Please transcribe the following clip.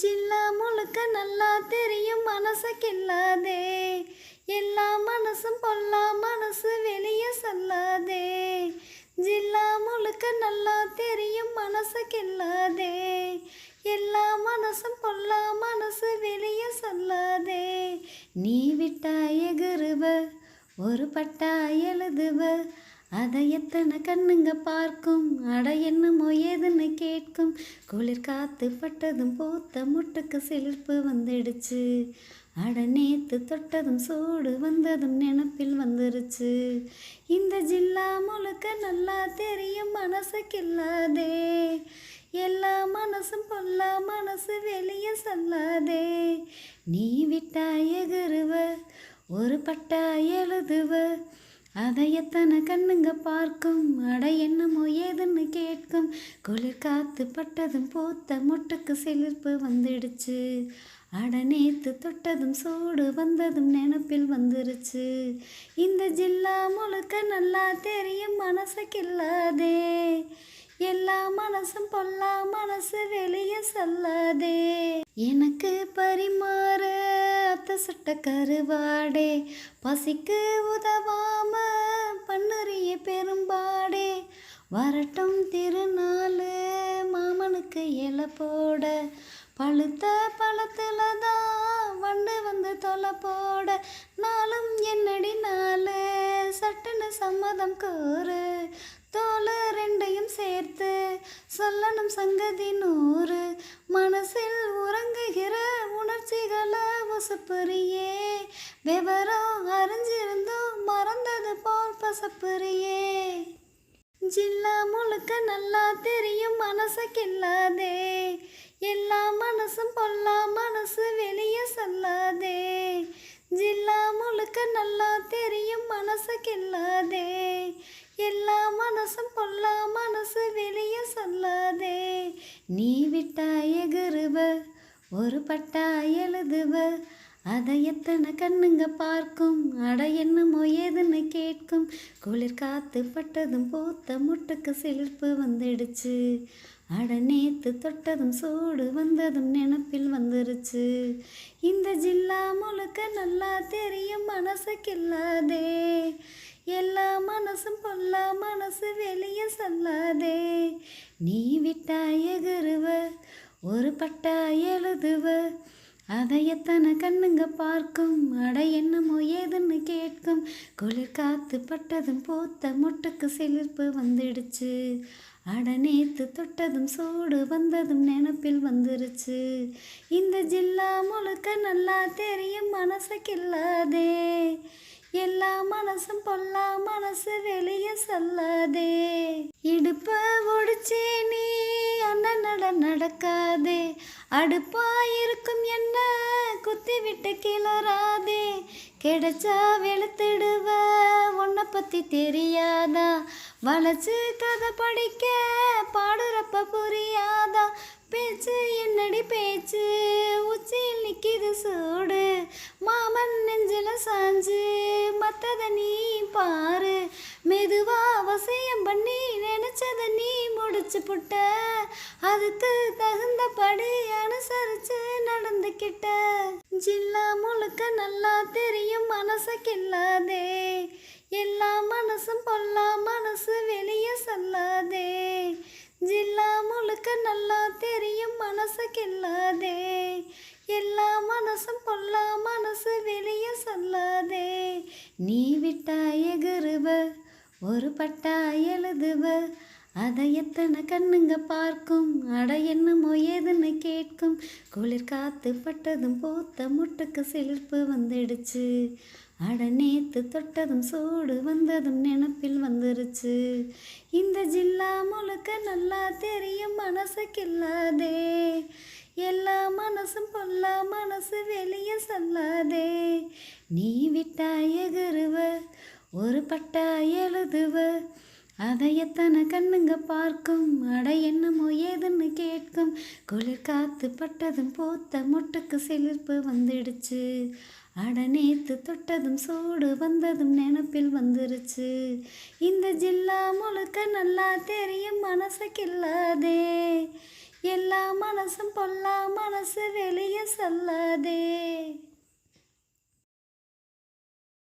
ஜில்லா முழுக்க நல்லா தெரியும் மனசுக்கில்லாதே, எல்லா மனசும் பொல்லா மனசு வெளியே சொல்லாதே. ஜில்லா முழுக்க நல்லா தெரியும் மனசுக்கில்லாதே, எல்லா மனசும் பொல்லா மனசு வெளியே சொல்லாதே. நீ விட்டா எகுருவ ஒரு பட்டா எழுதுவ, அதை எத்தனை கண்ணுங்க பார்க்கும், அட என்னமோ ஏதுன்னு கேட்கும். குளிர் காத்து பட்டதும் பூத்த முட்டுக்கு சிலிர்ப்பு வந்துடுச்சு, அட நேத்து தொட்டதும் சூடு வந்ததும் நினப்பில் வந்துருச்சு. இந்த ஜில்லா முழுக்க நல்லா தெரியும் மனசுக்கில்லாதே, எல்லா மனசும் பொல்லா மனசு வெளியே சொல்லாதே. நீ விட்டா எகுருவ ஒரு பட்டா எழுதுவ, அதை எத்தனை கண்ணுங்க பார்க்கும், அட என்னமோ ஏதுன்னு கேட்கும். குளிர் காத்து பட்டதும் பூத்த முட்டுக்கு சிலிர்ப்பு வந்துடுச்சு, அட நேத்து தொட்டதும் சூடு வந்ததும் நினப்பில் வந்துருச்சு. இந்த ஜில்லா முழுக்க நல்லா தெரியும் மனசுக்கில்லாதே, எல்லா மனசும் பொல்லா மனசு வெளியே சொல்லாதே. எனக்கு பரிமாற அத்தை சுட்ட கருவாடே, பசிக்கு உதவாம பண்ணுறிய பெரும்பாடே. வரட்டும் திருநாள் மாமனுக்கு இலை போட, பழுத்த பழத்துல தான் வண்டு வந்து தொலை போட. நாளும் என்னடி நாளு சட்டுன்னு சம்மதம் கோரு, தோளு ரெண்டையும் சேர்த்து சொல்லணும் சங்கதி நூறு. மனசில் உறங்குகிற உணர்ச்சிகளை உசுப்புறியே, விவரம் அறிஞ்சிருந்தும் மறந்தது போல் பசப்புறியே. ஜில்லா முழுக்க நல்லா தெரியும் மனசுக்கில்லாதே, எல்லா மனசும் பொல்லா மனசு வெளியே சொல்லாதே. ஜில்லா முழுக்க நல்லா தெரியும் மனசுக்கில்லாதே, எல்லா மனசும் பொல்லா மனசு வெளியே சொல்லாதே. நீ விட்டா எகுருவ ஒரு பட்டா எழுதுவ, அதை எத்தனை கண்ணுங்க பார்க்கும், அட என்னமோ ஏதுன்னு கேட்கும். குளிர் காத்து பட்டதும் பூத்த முட்டுக்கு சிலிர்ப்பு வந்துடுச்சு, அட நேத்து தொட்டதும் சூடு வந்ததும் நினப்பில் வந்துருச்சு. இந்த ஜில்லா முழுக்க நல்லா தெரியும் மனசுக்கில்லாதே, எல்லா மனசும் பொல்லா மனசு வெளியே சொல்லாதே. நீ விட்டா எகுருவ ஒரு பட்டா எழுதுவ, அதை எத்தனை கண்ணுங்க பார்க்கும், அட என்னமோ ஏதுன்னு கேட்கும். குளிர் காத்து பட்டதும் பூத்த முட்டுக்கு சிலிர்ப்பு வந்துடுச்சு, அட நேத்து தொட்டதும் சூடு வந்ததும் நினப்பில் வந்துருச்சு. இந்த ஜில்லா முழுக்க நல்லா தெரியும் மனசுக்கில்லாதே, எல்லா மனசும் பொல்லா மனசு வெளியே சொல்லாதே. இடுப்ப ஒடிச்சே நீ அண்ணனட நடக்காதே, அடுப்பா இருக்கும் என்ன குத்தி விட்டு கிளறாதே. கிடைச்சா வெளுத்திடுவ உன்னை பத்தி தெரியாதா, வளைச்சு கதை படிக்க பாடுறப்ப புரியாதா. பேச்சு என்னடி பேச்சு உச்சியில் நிக்கிது சூடு, மாமன் நெஞ்சில சாஞ்சு மத்தத நீ பாரு. மெதுவா அவசியம் பண்ணி நினைச்சத நீ முடிச்சு புட்ட, அதுக்கு தகுந்தபடி அனுசரிச்சு நடந்துக்கிட்ட. ஜில்லா முழுக்க நல்லா தெரியும் மனசுக்கில்லாதே, எல்லா மனசும் பொல்லா மனசு வெளியே சொல்லாதே. ஜில்லா முழுக்க நல்லா தெரியும் மனசுக்கில்லாதே, எல்லா மனசும் பொல்லா மனசு வெளியே சொல்லாதே. நீ விட்டா எகுருவ ஒரு பட்டா எழுதுவ, அதை எத்தனை கண்ணுங்க பார்க்கும், அட என்னமோ ஏதுன்னு கேட்கும். குளிர் காத்து பட்டதும் பூத்த முட்டுக்கு சிலிர்ப்பு வந்துடுச்சு, அட நேத்து தொட்டதும் சூடு வந்ததும் நினப்பில் வந்துருச்சு. இந்த ஜில்லா முழுக்க நல்லா தெரியும் மனசுக்கில்லாதே, எல்லா மனசும் பொல்லா மனசு வெளியே சொல்லாதே. நீ விட்டா எகுருவ ஒரு பட்டா எழுதுவ, அதை எத்தனை கண்ணுங்க பார்க்கும், அட என்னமோ ஏதுன்னு கேட்கும். குளிர் காத்து பட்டதும் பூத்த முட்டுக்கு சிலிர்ப்பு வந்துடுச்சு, அட நேத்து தொட்டதும் சூடு வந்ததும் நினப்பில் வந்துருச்சு. இந்த ஜில்லா முழுக்க நல்லா தெரியும் மனசுக்கில்லாதே, எல்லா மனசும் பொல்லா மனசு வெளியே சொல்லாதே.